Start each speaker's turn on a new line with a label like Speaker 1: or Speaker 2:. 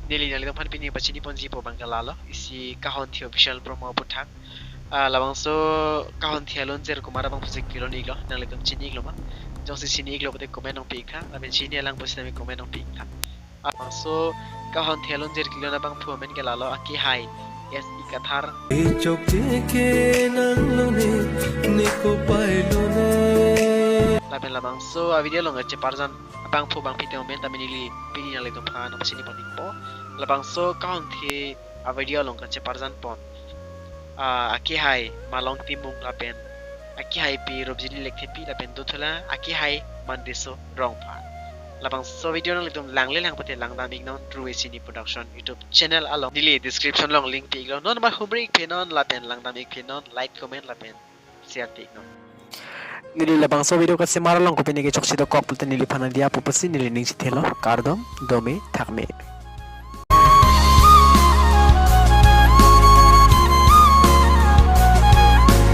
Speaker 1: nili nali dong pan pini pachini ponji po bangkalalo isi kahon thi official promo puthak labang so kahon thi alon jer kumara bang project kilon iglo nali dong chini iglo ma jong si chini iglo bote komen nong pikha laben chini alang bosi nami komen nong pikha so kahon thi alon jer kilon bang phumen ke lalo aki hai yes ikathar laben labang so video long che parjan bang phu bang pite moment tamini li pini nali dong phan pasini ponik po labang so kahon thi a video long che parjan pon aki hai malong timung lapen aki hai pi robjini lekhe pi lapen dothola aki hai mandeso rong pha labang so video nang litum langle lang pate lang damik non true sini production youtube channel along dili description long link pi non ma humrik phenon lapen lang damik phenon like comment lapen share pi non nili labang so video kasi maralong ko pinigi chok sido kok pulte nili phana dia pupasi nili ning chithelo kardom dome thakme